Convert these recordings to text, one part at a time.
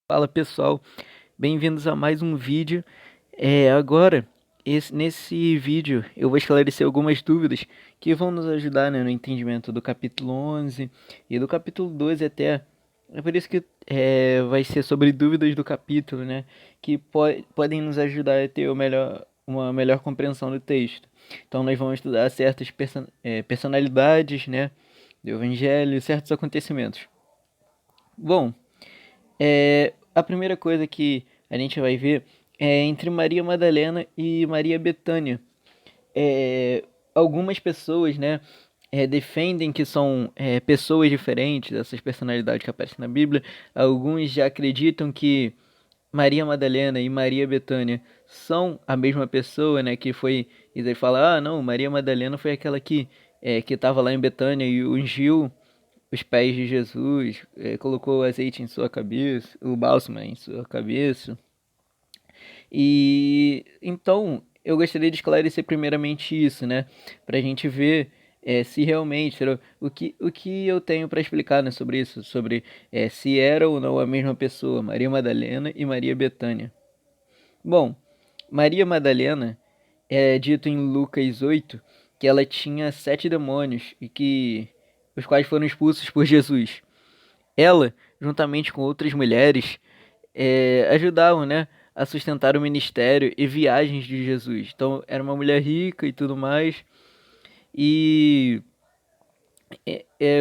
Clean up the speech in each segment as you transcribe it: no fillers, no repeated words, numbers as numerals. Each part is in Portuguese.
Fala pessoal, bem-vindos a mais um vídeo. Agora, nesse vídeo eu vou esclarecer algumas dúvidas que vão nos ajudar, né, no entendimento do capítulo 11 e do capítulo 12 até. É por isso que vai ser sobre dúvidas do capítulo, né, que podem nos ajudar a ter uma melhor compreensão do texto. Então nós vamos estudar certas personalidades, né, do Evangelho, certos acontecimentos. Bom, a primeira coisa que a gente vai ver é entre Maria Madalena e Maria Bethânia. Algumas pessoas, né, defendem que são pessoas diferentes, essas personalidades que aparecem na Bíblia. Alguns já acreditam que Maria Madalena e Maria Bethânia são a mesma pessoa, né, que foi... E daí fala, ah, não, Maria Madalena foi aquela que estava lá em Betânia e ungiu os pés de Jesus, colocou o azeite em sua cabeça, o bálsamo em sua cabeça. E então eu gostaria de esclarecer primeiramente isso, né? Para a gente ver se realmente o que eu tenho para explicar, né, sobre isso, sobre se era ou não a mesma pessoa, Maria Madalena e Maria Bethânia. Bom, Maria Madalena é dito em Lucas 8 que ela tinha 7 demônios e que os quais foram expulsos por Jesus. Ela, juntamente com outras mulheres, ajudavam, né, a sustentar o ministério e viagens de Jesus. Então, era uma mulher rica e tudo mais. E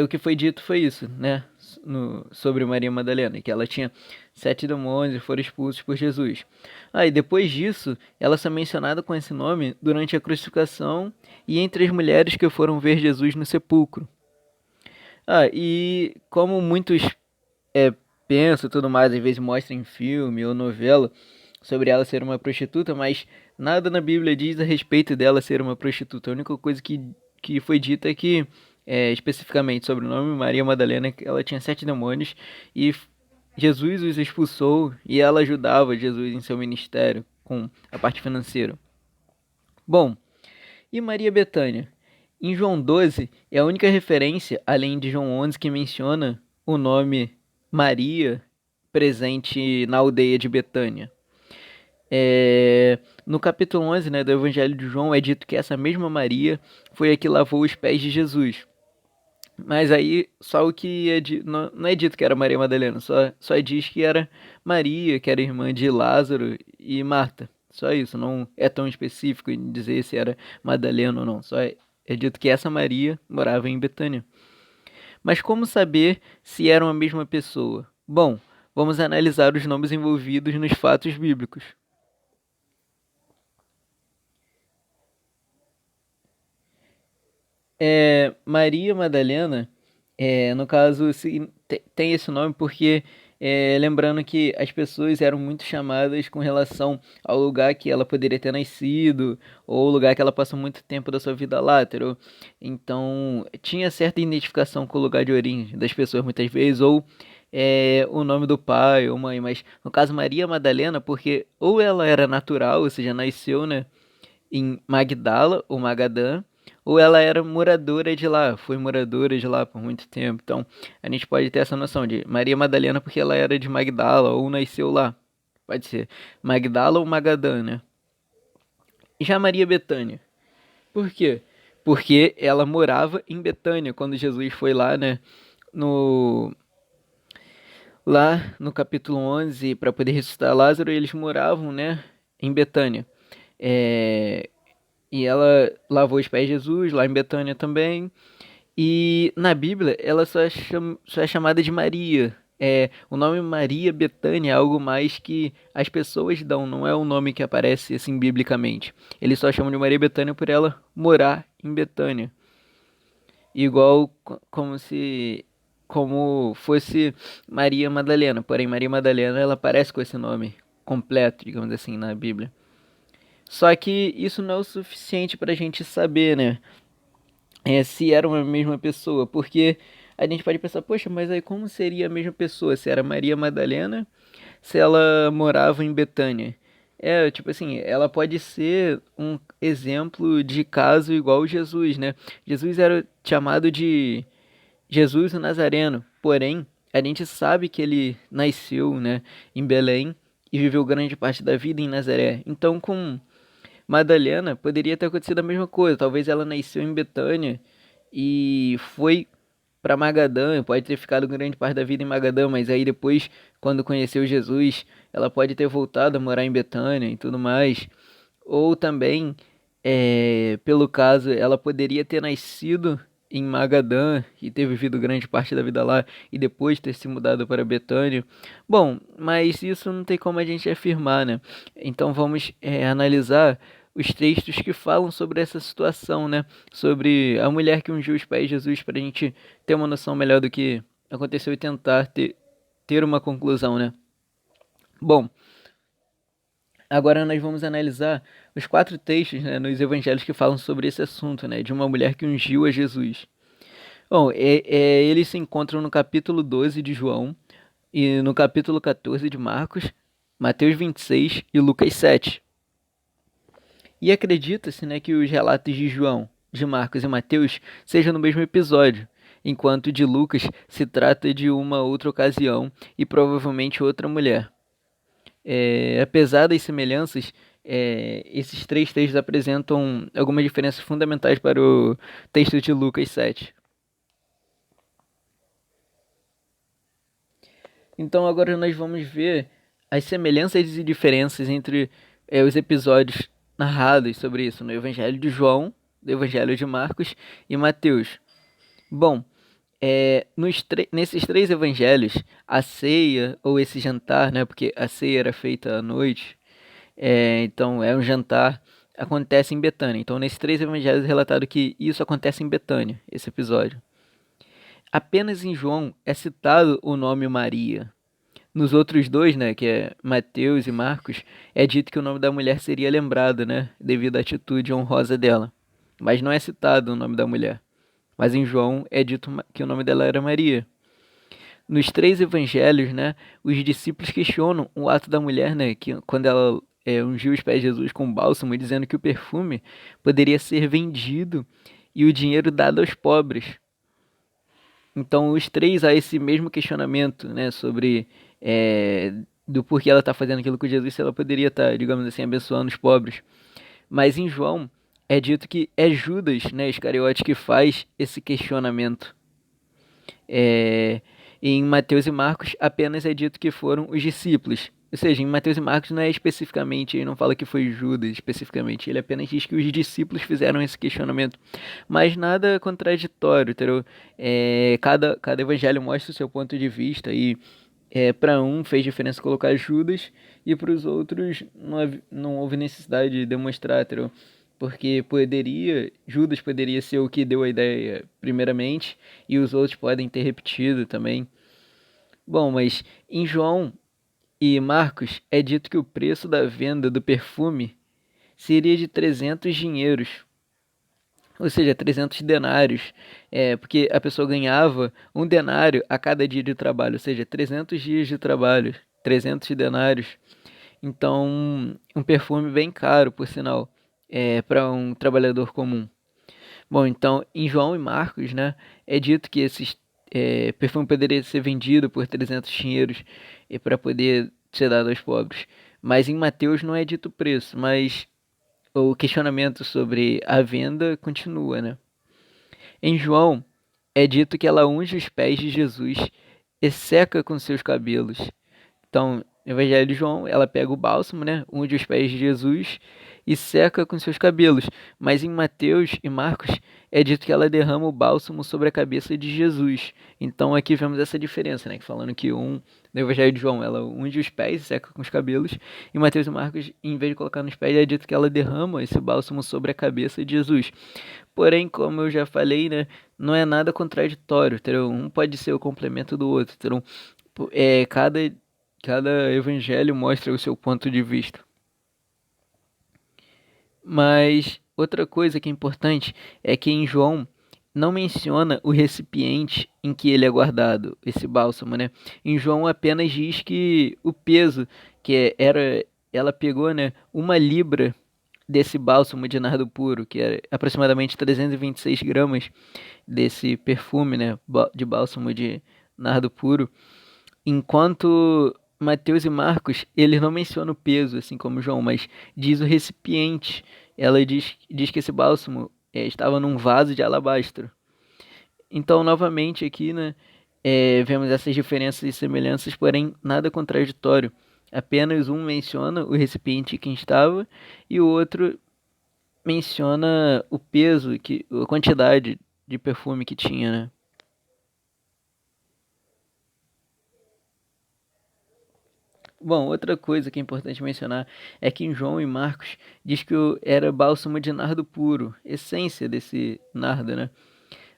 o que foi dito foi isso, né, sobre Maria Madalena, que ela tinha 7 demônios e foram expulsos por Jesus. E depois disso, ela é mencionada com esse nome durante a crucificação e entre as mulheres que foram ver Jesus no sepulcro. E como muitos é, pensam e tudo mais, às vezes mostra em filme ou novela sobre ela ser uma prostituta, mas nada na Bíblia diz a respeito dela ser uma prostituta. A única coisa que foi dita é que, especificamente sobre o nome Maria Madalena, que ela tinha 7 demônios e Jesus os expulsou e ela ajudava Jesus em seu ministério com a parte financeira. Bom, e Maria Bethânia? Em João 12 é a única referência, além de João 11, que menciona o nome Maria presente na aldeia de Betânia. No capítulo 11, né, do Evangelho de João é dito que essa mesma Maria foi a que lavou os pés de Jesus. Mas aí só o que não é dito que era Maria Madalena, só diz que era Maria, que era irmã de Lázaro e Marta. Só isso, não é tão específico em dizer se era Madalena ou não. Só é dito que essa Maria morava em Betânia. Mas como saber se eram a mesma pessoa? Bom, vamos analisar os nomes envolvidos nos fatos bíblicos. Maria Madalena, no caso, tem esse nome porque, lembrando que as pessoas eram muito chamadas com relação ao lugar que ela poderia ter nascido, ou o lugar que ela passou muito tempo da sua vida lá, entendeu? Então, tinha certa identificação com o lugar de origem das pessoas muitas vezes, ou o nome do pai ou mãe, mas no caso Maria Madalena, porque ou ela era natural, ou seja, nasceu, né, em Magdala ou Magadã, ou ela era moradora de lá, foi moradora de lá por muito tempo. Então, a gente pode ter essa noção de Maria Madalena porque ela era de Magdala ou nasceu lá. Pode ser Magdala ou Magadã, né? E já Maria Bethânia. Por quê? Porque ela morava em Betânia quando Jesus foi lá, né, no no capítulo 11 para poder ressuscitar Lázaro, eles moravam, né, em Betânia. É, E ela lavou os pés de Jesus lá em Betânia também. E na Bíblia ela só é chamada de Maria. O nome Maria Betânia é algo mais que as pessoas dão, não é um nome que aparece assim biblicamente. Eles só chamam de Maria Betânia por ela morar em Betânia. Igual como fosse Maria Madalena. Porém, Maria Madalena ela aparece com esse nome completo, digamos assim, na Bíblia. Só que isso não é o suficiente para a gente saber, né? Se era uma mesma pessoa, porque a gente pode pensar, poxa, mas aí como seria a mesma pessoa? Se era Maria Madalena, se ela morava em Betânia? Tipo assim, ela pode ser um exemplo de caso igual Jesus, né? Jesus era chamado de Jesus o Nazareno, porém, a gente sabe que ele nasceu, né, em Belém e viveu grande parte da vida em Nazaré. Então, com Madalena, poderia ter acontecido a mesma coisa. Talvez ela nasceu em Betânia e foi para Magadã, pode ter ficado grande parte da vida em Magadã, mas aí depois, quando conheceu Jesus, ela pode ter voltado a morar em Betânia e tudo mais. Ou também, pelo caso, ela poderia ter nascido em Magadã e ter vivido grande parte da vida lá e depois ter se mudado para Betânia. Bom, mas isso não tem como a gente afirmar, né? Então vamos analisar os textos que falam sobre essa situação, né? Sobre a mulher que ungiu os pés de Jesus para a gente ter uma noção melhor do que aconteceu e tentar ter uma conclusão, né? Bom, agora nós vamos analisar os 4 textos, né, nos evangelhos que falam sobre esse assunto, né, de uma mulher que ungiu a Jesus. Bom, eles se encontram no capítulo 12 de João e no capítulo 14 de Marcos, Mateus 26 e Lucas 7. E acredita-se, né, que os relatos de João, de Marcos e Mateus sejam no mesmo episódio, enquanto de Lucas se trata de uma outra ocasião e provavelmente outra mulher. Apesar das semelhanças, esses 3 textos apresentam algumas diferenças fundamentais para o texto de Lucas 7. Então agora nós vamos ver as semelhanças e diferenças entre os episódios narrados sobre isso no Evangelho de João, no Evangelho de Marcos e Mateus. Bom, nesses 3 evangelhos, a ceia ou esse jantar, né, porque a ceia era feita à noite, então é um jantar, acontece em Betânia. Então nesses 3 evangelhos é relatado que isso acontece em Betânia, esse episódio. Apenas em João é citado o nome Maria. Nos outros 2, né, que é Mateus e Marcos, é dito que o nome da mulher seria lembrado, né, devido à atitude honrosa dela. Mas não é citado o nome da mulher. Mas em João é dito que o nome dela era Maria. Nos 3 evangelhos, né, os discípulos questionam o ato da mulher, né, que quando ela ungiu os pés de Jesus com bálsamo, dizendo que o perfume poderia ser vendido e o dinheiro dado aos pobres. Então, os 3 há esse mesmo questionamento, né, sobre do porquê ela está fazendo aquilo com Jesus, se ela poderia estar, digamos assim, abençoando os pobres. Mas em João é dito que é Judas, né, Iscariote, que faz esse questionamento. Em Mateus e Marcos apenas é dito que foram os discípulos. Ou seja, em Mateus e Marcos não é especificamente, ele não fala que foi Judas especificamente, ele apenas diz que os discípulos fizeram esse questionamento. Mas nada contraditório, entendeu? Cada evangelho mostra o seu ponto de vista e para um fez diferença colocar Judas e para os outros não houve necessidade de demonstrar, entendeu? Porque Judas poderia ser o que deu a ideia primeiramente e os outros podem ter repetido também. Bom, mas em João e Marcos é dito que o preço da venda do perfume seria de 300 dinheiros, ou seja, 300 denários, porque a pessoa ganhava um denário a cada dia de trabalho, ou seja, 300 dias de trabalho, 300 denários. Então, um perfume bem caro, por sinal, para um trabalhador comum. Bom, então, em João e Marcos, né, é dito que esse perfume poderia ser vendido por 300 dinheiros para poder ser dado aos pobres. Mas em Mateus não é dito o preço, mas o questionamento sobre a venda continua, né? Em João, é dito que ela unge os pés de Jesus e seca com seus cabelos. Então, no Evangelho de João, ela pega o bálsamo, né, unge os pés de Jesus e seca com seus cabelos. Mas em Mateus e Marcos é dito que ela derrama o bálsamo sobre a cabeça de Jesus. Então aqui vemos essa diferença, né, que falando que no Evangelho de João ela unge os pés e seca com os cabelos. Em Mateus e Marcos, em vez de colocar nos pés, é dito que ela derrama esse bálsamo sobre a cabeça de Jesus. Porém, como eu já falei, né, não é nada contraditório, entendeu? Um pode ser o complemento do outro, entendeu? Cada evangelho mostra o seu ponto de vista. Mas outra coisa que é importante é que em João não menciona o recipiente em que ele é guardado, esse bálsamo, né? Em João apenas diz que o peso ela pegou, né, 1 libra desse bálsamo de nardo puro, que é aproximadamente 326 gramas desse perfume, né, de bálsamo de nardo puro, enquanto Mateus e Marcos, eles não mencionam o peso, assim como João, mas diz o recipiente. Ela diz que esse bálsamo estava num vaso de alabastro. Então, novamente aqui, né, vemos essas diferenças e semelhanças, porém nada contraditório. Apenas um menciona o recipiente que estava e o outro menciona o peso, a quantidade de perfume que tinha, né? Bom, outra coisa que é importante mencionar é que em João e Marcos diz que era bálsamo de nardo puro, essência desse nardo, né?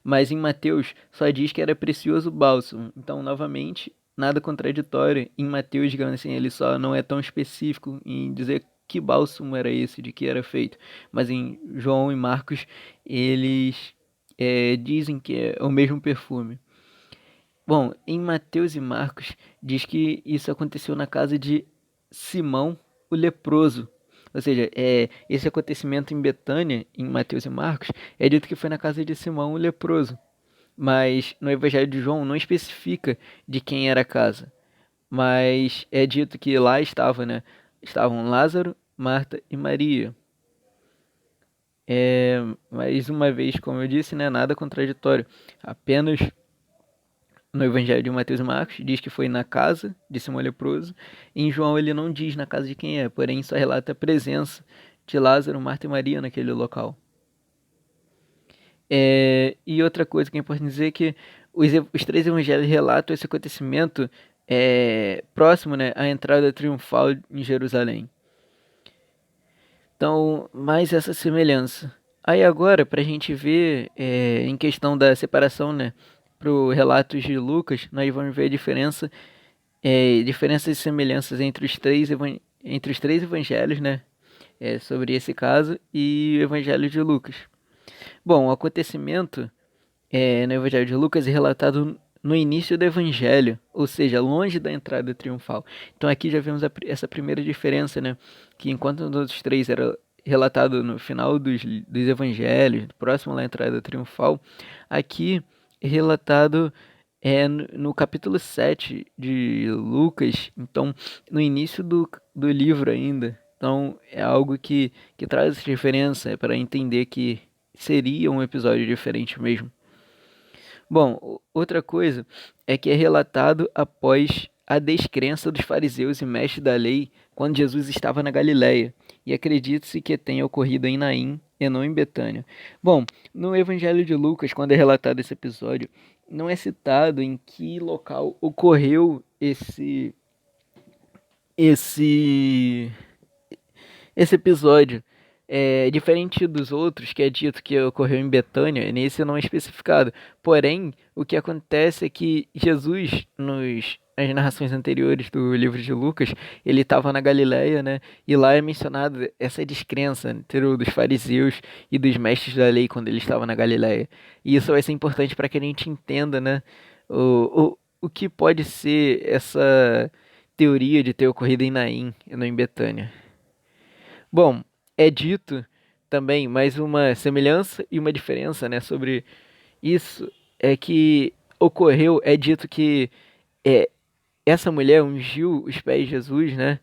Mas em Mateus só diz que era precioso bálsamo. Então, novamente, nada contraditório. Em Mateus, digamos assim, ele só não é tão específico em dizer que bálsamo era esse, de que era feito. Mas em João e Marcos, eles dizem que é o mesmo perfume. Bom, em Mateus e Marcos, diz que isso aconteceu na casa de Simão, o leproso. Ou seja, esse acontecimento em Betânia, em Mateus e Marcos, é dito que foi na casa de Simão, o leproso. Mas no Evangelho de João não especifica de quem era a casa. Mas é dito que lá estava, né? Estavam Lázaro, Marta e Maria. Mais uma vez, como eu disse, né? Nada contraditório. Apenas no Evangelho de Mateus e Marcos diz que foi na casa de Simão leproso. Em João ele não diz na casa de quem é, porém só relata a presença de Lázaro, Marta e Maria naquele local. E outra coisa que é importante dizer é que os três evangelhos relatam esse acontecimento próximo, né, à entrada triunfal em Jerusalém. Então, mais essa semelhança. Aí agora, para a gente ver em questão da separação, né, para os relatos de Lucas, nós vamos ver a diferenças e semelhanças entre os três evangelhos, né, sobre esse caso e o evangelho de Lucas. Bom, o acontecimento no Evangelho de Lucas é relatado no início do Evangelho, ou seja, longe da entrada triunfal. Então aqui já vemos essa primeira diferença, né? Que enquanto nos outros três era relatado no final dos Evangelhos, próximo à entrada triunfal, aqui é relatado no capítulo 7 de Lucas, então no início do livro ainda. Então é algo que traz essa diferença para entender que seria um episódio diferente mesmo. Bom, outra coisa é que é relatado após a descrença dos fariseus e mestres da lei quando Jesus estava na Galiléia, e acredita-se que tenha ocorrido em Naim e não em Betânia. Bom, no Evangelho de Lucas, quando é relatado esse episódio, não é citado em que local ocorreu esse esse episódio. Diferente dos outros, que é dito que ocorreu em Betânia, nesse não é especificado. Porém, o que acontece é que Jesus, nas narrações anteriores do livro de Lucas, ele estava na Galileia, né? E lá é mencionado essa descrença dos fariseus e dos mestres da lei quando ele estava na Galileia. E isso vai ser importante para que a gente entenda, né? O que pode ser essa teoria de ter ocorrido em Naim e não em Betânia. Bom, é dito também mais uma semelhança e uma diferença, né, sobre isso é que ocorreu, é dito que é, essa mulher ungiu os pés de Jesus, né,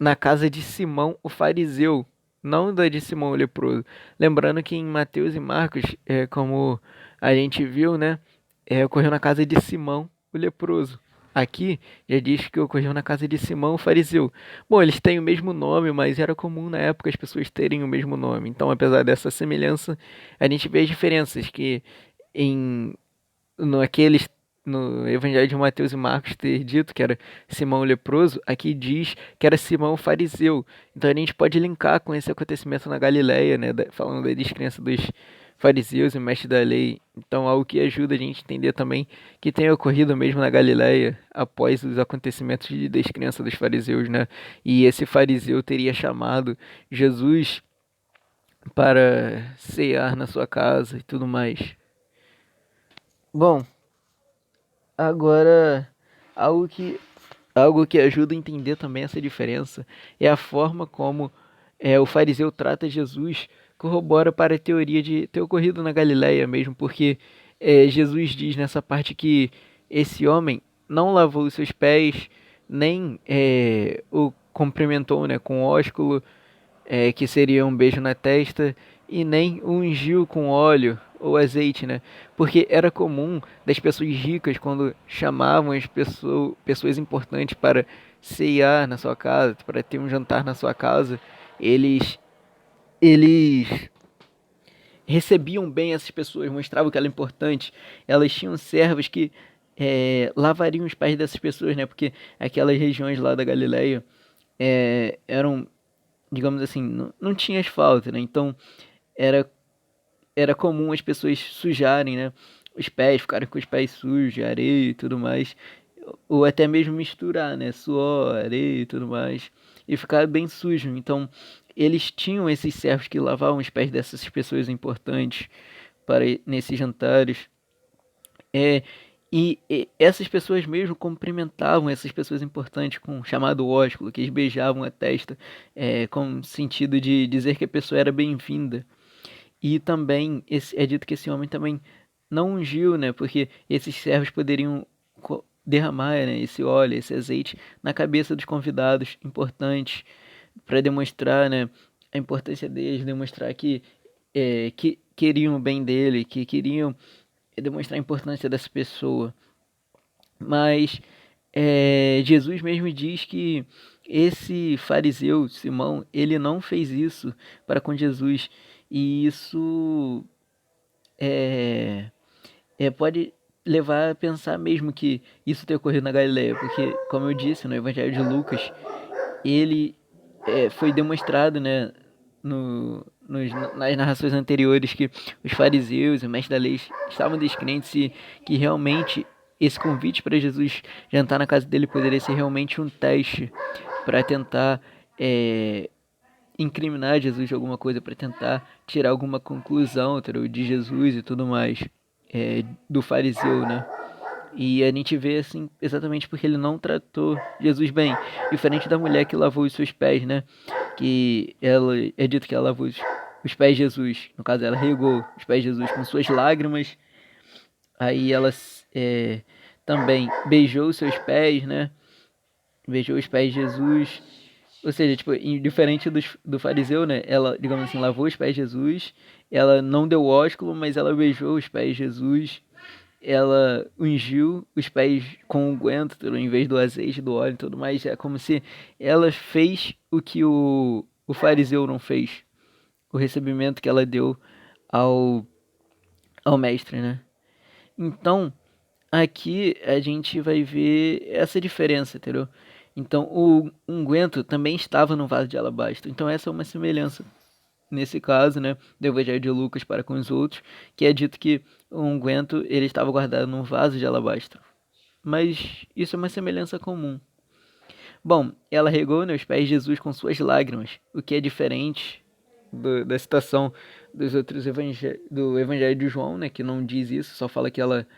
na casa de Simão o fariseu, não da de Simão o leproso. Lembrando que em Mateus e Marcos, como a gente viu, né, ocorreu na casa de Simão o leproso. Aqui já diz que ocorreu na casa de Simão o fariseu. Bom, eles têm o mesmo nome, mas era comum na época as pessoas terem o mesmo nome. Então, apesar dessa semelhança, a gente vê as diferenças que em no, aqueles, no Evangelho de Mateus e Marcos ter dito que era Simão o leproso, aqui diz que era Simão o fariseu. Então a gente pode linkar com esse acontecimento na Galileia, né, falando da descrença dos fariseus e mestres da lei. Então algo que ajuda a gente a entender também que tem ocorrido mesmo na Galileia após os acontecimentos de descrença dos fariseus, né? E esse fariseu teria chamado Jesus para cear na sua casa e tudo mais. Bom, agora, algo que, algo que ajuda a entender também essa diferença é a forma como o fariseu trata Jesus, corrobora para a teoria de ter ocorrido na Galileia mesmo, porque Jesus diz nessa parte que esse homem não lavou os seus pés, nem o cumprimentou, né, com ósculo, que seria um beijo na testa, e nem o ungiu com óleo ou azeite, né? Porque era comum das pessoas ricas, quando chamavam as pessoas importantes para ceiar na sua casa, para ter um jantar na sua casa, eles recebiam bem essas pessoas, mostravam que ela é importante. Elas tinham servos que lavariam os pés dessas pessoas, né? Porque aquelas regiões lá da Galileia eram, digamos assim, não tinha asfalto, né? Então era, era comum as pessoas sujarem, né? Os pés, ficarem com os pés sujos, areia e tudo mais. Ou até mesmo misturar, né? Suor, areia e tudo mais. E ficar bem sujo. Então, eles tinham esses servos que lavavam os pés dessas pessoas importantes para nesses jantares. É, e essas pessoas mesmo cumprimentavam essas pessoas importantes com o chamado ósculo, que eles beijavam a testa, com o sentido de dizer que a pessoa era bem-vinda. E também é dito que esse homem também não ungiu, né? Porque esses servos poderiam derramar, né, esse óleo, esse azeite na cabeça dos convidados importantes para demonstrar, né, a importância deles, demonstrar que queriam o bem dele, que queriam demonstrar a importância dessa pessoa. Mas Jesus mesmo diz que esse fariseu, Simão, ele não fez isso para com Jesus. E isso pode levar a pensar mesmo que isso tenha ocorrido na Galileia, porque, como eu disse no Evangelho de Lucas, ele foi demonstrado, né, nas narrações anteriores que os fariseus e o mestre da lei estavam descrentes e que realmente esse convite para Jesus jantar na casa dele poderia ser realmente um teste para tentar incriminar Jesus de alguma coisa, para tentar tirar alguma conclusão de Jesus e tudo mais, do fariseu, né? E a gente vê assim exatamente porque ele não tratou Jesus bem, diferente da mulher que lavou os seus pés, né? Que ela é dito que ela lavou os pés de Jesus, no caso ela regou os pés de Jesus com suas lágrimas, aí ela também beijou os seus pés, né? Beijou os pés de Jesus, ou seja, tipo, diferente do fariseu, né? Ela, digamos assim, lavou os pés de Jesus, ela não deu ósculo, mas ela beijou os pés de Jesus, ela ungiu os pés com unguento, em vez do azeite, do óleo e tudo mais. É como se ela fez o que o fariseu não fez, o recebimento que ela deu ao, ao mestre, né? Então, aqui a gente vai ver essa diferença, entendeu? Então, o unguento também estava no vaso de alabastro. Então, essa é uma semelhança nesse caso, né, do Evangelho de Lucas para com os outros, que é dito que o unguento ele estava guardado num vaso de alabastro. Mas isso é uma semelhança comum. Bom, ela regou, né, os pés de Jesus com suas lágrimas, o que é diferente da citação dos outros do Evangelho de João, né, que não diz isso, só fala que ela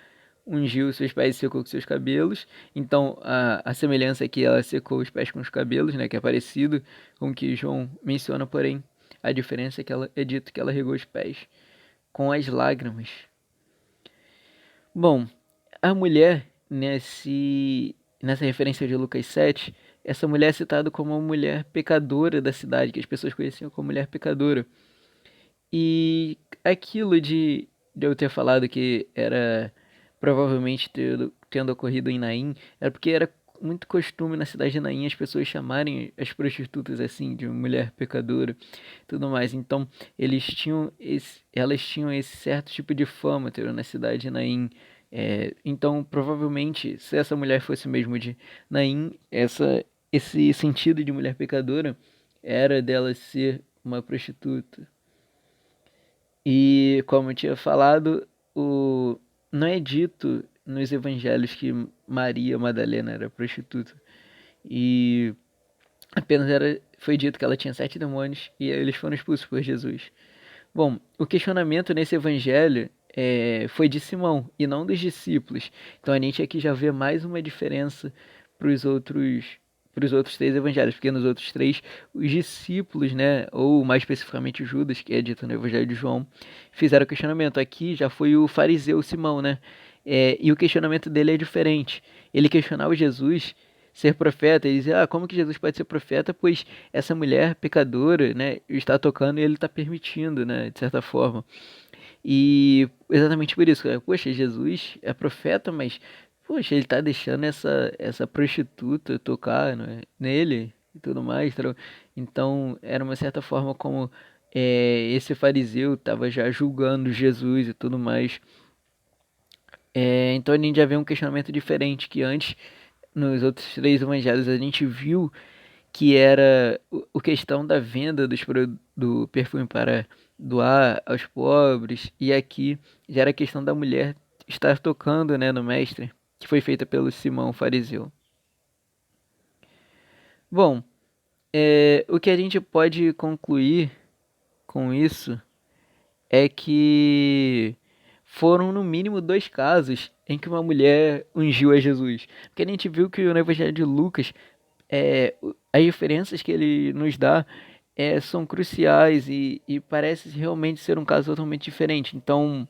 ungiu seus pés e secou com seus cabelos. Então, a semelhança é que ela secou os pés com os cabelos, né, que é parecido com o que João menciona, porém, a diferença é que ela é dito que ela regou os pés com as lágrimas. Bom, a mulher, nessa referência de Lucas 7, essa mulher é citada como uma mulher pecadora da cidade, que as pessoas conheciam como mulher pecadora. E aquilo de eu ter falado que era provavelmente tendo ocorrido em Naim, era porque era muito costume na cidade de Naim as pessoas chamarem as prostitutas assim, de mulher pecadora, tudo mais. Então, elas tinham esse certo tipo de fama, na cidade de Naim. Então, provavelmente, se essa mulher fosse mesmo de Naim, esse sentido de mulher pecadora era dela ser uma prostituta. E como eu tinha falado, não é dito nos evangelhos que Maria Madalena era prostituta. E apenas foi dito que ela tinha 7 demônios e eles foram expulsos por Jesus. Bom, o questionamento nesse evangelho foi de Simão e não dos discípulos. Então a gente aqui já vê mais uma diferença para os outros 3 evangelhos, porque nos outros 3 os discípulos, né, ou mais especificamente Judas, que é dito no Evangelho de João, fizeram o questionamento. Aqui já foi o fariseu Simão, né? E o questionamento dele é diferente. Ele questionava Jesus ser profeta. Ele dizia, como que Jesus pode ser profeta? Pois essa mulher pecadora, né, está tocando e ele está permitindo, né, de certa forma. E exatamente por isso, cara, poxa, Jesus é profeta, mas, poxa, ele está deixando essa prostituta tocar, né, nele e tudo mais. Então, era uma certa forma como esse fariseu estava já julgando Jesus e tudo mais. Então a gente já vê um questionamento diferente que antes, nos outros três evangelhos, a gente viu que era o questão da venda do perfume para doar aos pobres, e aqui já era a questão da mulher estar tocando, né, no mestre, que foi feita pelo Simão fariseu. Bom, o que a gente pode concluir com isso é que foram no mínimo dois casos em que uma mulher ungiu a Jesus. Porque a gente viu que no Evangelho de Lucas, as diferenças que ele nos dá são cruciais e parece realmente ser um caso totalmente diferente. Então,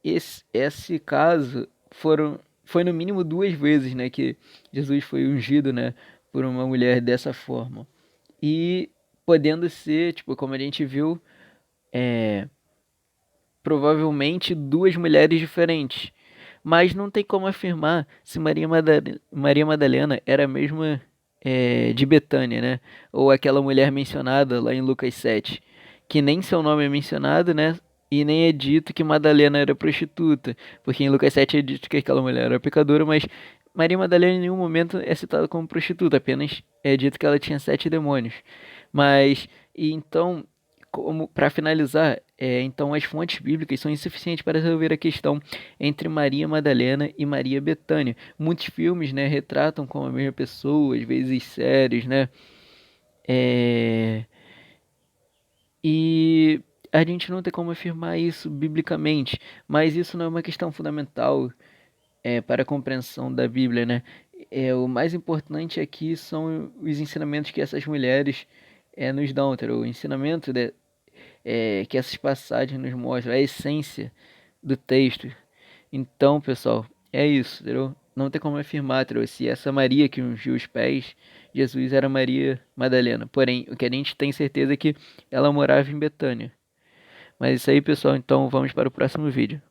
esse caso foi no mínimo duas vezes, né, que Jesus foi ungido, né, por uma mulher dessa forma. E podendo ser, tipo, como a gente viu, provavelmente duas mulheres diferentes. Mas não tem como afirmar se Maria Madalena era a mesma de Betânia, né? Ou aquela mulher mencionada lá em Lucas 7, que nem seu nome é mencionado, né? E nem é dito que Madalena era prostituta, porque em Lucas 7 é dito que aquela mulher era pecadora, mas Maria Madalena em nenhum momento é citada como prostituta, apenas é dito que ela tinha sete demônios. Mas, e então, como para finalizar, então as fontes bíblicas são insuficientes para resolver a questão entre Maria Madalena e Maria Betânia. Muitos filmes, né, retratam como a mesma pessoa, às vezes séries, né? É, e a gente não tem como afirmar isso biblicamente, mas isso não é uma questão fundamental para a compreensão da Bíblia, né? O mais importante aqui são os ensinamentos que essas mulheres nos dão, o ensinamento que essas passagens nos mostram, a essência do texto. Então, pessoal, é isso, entendeu? Não tem como afirmar, entendeu? Se essa Maria que ungiu os pés, Jesus era Maria Madalena. Porém, o que a gente tem certeza é que ela morava em Betânia. Mas é isso aí, pessoal. Então, vamos para o próximo vídeo.